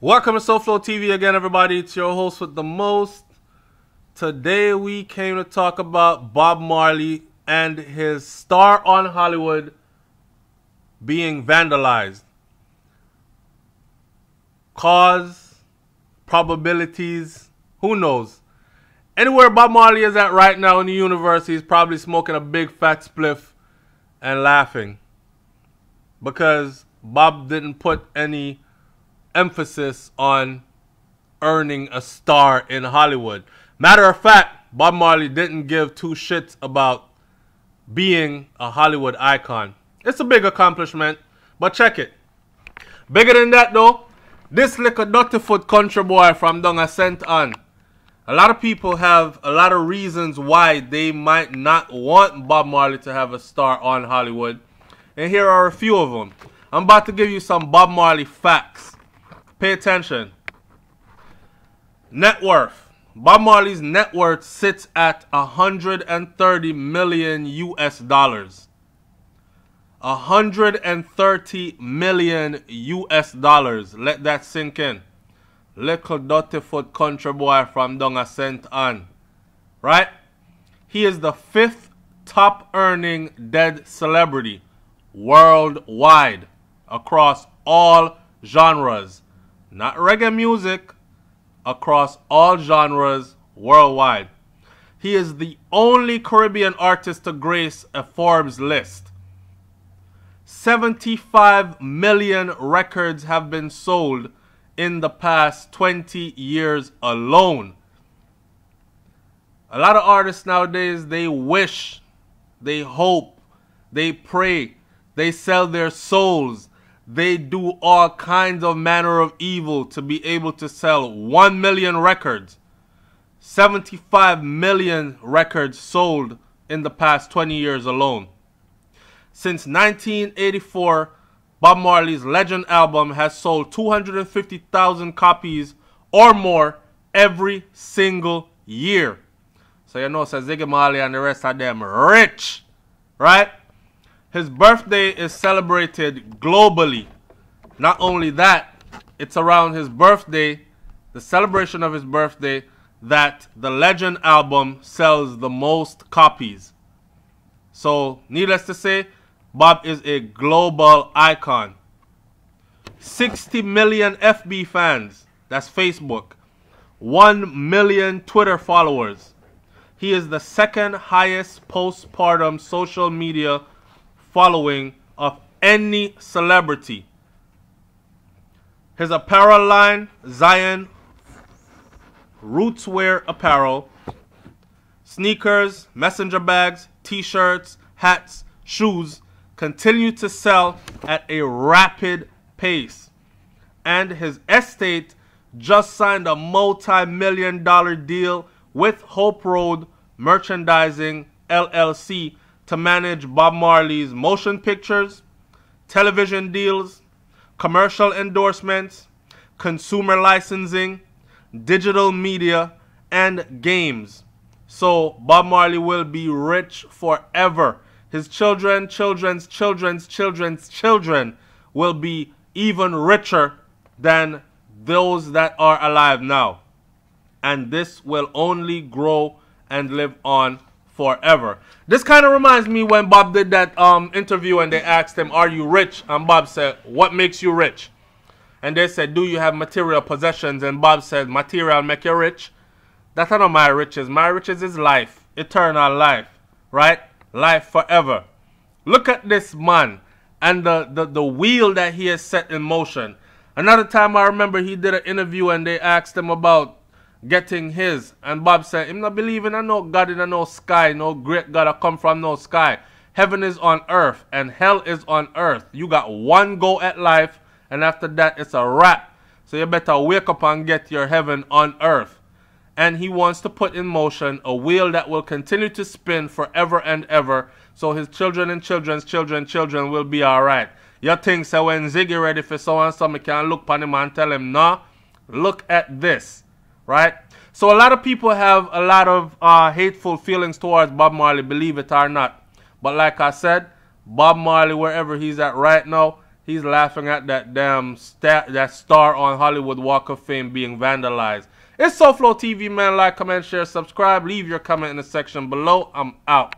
Welcome to SouFLoTV again, everybody. It's your host with the most. Today we came to talk about Bob Marley and his star on Hollywood being vandalized. Cause, probabilities, who knows? Anywhere Bob Marley is at right now in the universe, he's probably smoking a big fat spliff and laughing. Because Bob didn't put any emphasis on earning a star in Hollywood. Matter of fact, Bob Marley didn't give two shits about being a Hollywood icon. It's a big accomplishment, but check it. Bigger than that though, this little dirty foot country boy from down a St. Ann. A lot of people have a lot of reasons why they might not want Bob Marley to have a star on Hollywood. And here are a few of them. I'm about to give you some Bob Marley facts. Pay attention. Net worth. Bob Marley's net worth sits at 130 million US dollars. 130 million US dollars. Let that sink in. Little dirty foot country boy from down a St. Ann. Right? He is the 5th top earning dead celebrity worldwide across all genres. Not reggae music, across all genres worldwide. He is the only Caribbean artist to grace a Forbes list. 75 million records have been sold in the past 20 years alone. A lot of artists nowadays, they wish, they hope, they pray, they sell their souls. They do all kinds of manner of evil to be able to sell 1 million records. 75 million records sold in the past 20 years alone. Since 1984, Bob Marley's Legend album has sold 250,000 copies or more every single year. So you know, so Ziggy Marley and the rest of them rich, right? His birthday is celebrated globally. Not only that, it's around his birthday, the celebration of his birthday, that the Legend album sells the most copies. So, needless to say, Bob is a global icon. 60 million FB fans, that's Facebook. 1 million Twitter followers. He is the 2nd highest postpartum social media following of any celebrity. His apparel line, Zion Rootswear Apparel, sneakers, messenger bags, t-shirts, hats, shoes, continue to sell at a rapid pace. And his estate just signed a multi-million-dollar deal with Hope Road Merchandising LLC to manage Bob Marley's motion pictures, television deals, commercial endorsements, consumer licensing, digital media, and games. So Bob Marley will be rich forever. His children, children's children will be even richer than those that are alive now. And this will only grow and live on forever. This kind of reminds me when Bob did that interview and they asked him, "Are you rich?" And Bob said, "What makes you rich?" And they said, "Do you have material possessions?" And Bob said, "Material make you rich? That's not my riches. My riches is life, eternal life, right? Life forever." Look at this man and the wheel that he has set in motion. Another time I remember he did an interview and they asked him about getting his, and Bob said him not believe in no God in no sky, no great God that come from no sky. Heaven is on earth and hell is on earth. You got one go at life, and after that it's a wrap. So you better wake up and get your heaven on earth. And he wants to put in motion a wheel that will continue to spin forever and ever, so his children and children's children will be alright. You think so when Ziggy ready for so and so, me can look upon him and tell him, "No, look at this." Right? So a lot of people have a lot of hateful feelings towards Bob Marley, believe it or not. But like I said, Bob Marley, wherever he's at right now, He's laughing at that damn that star on Hollywood Walk of Fame being vandalized. It's SouFLoTV, man. Like, comment, share, subscribe. Leave your comment in the section below. I'm out.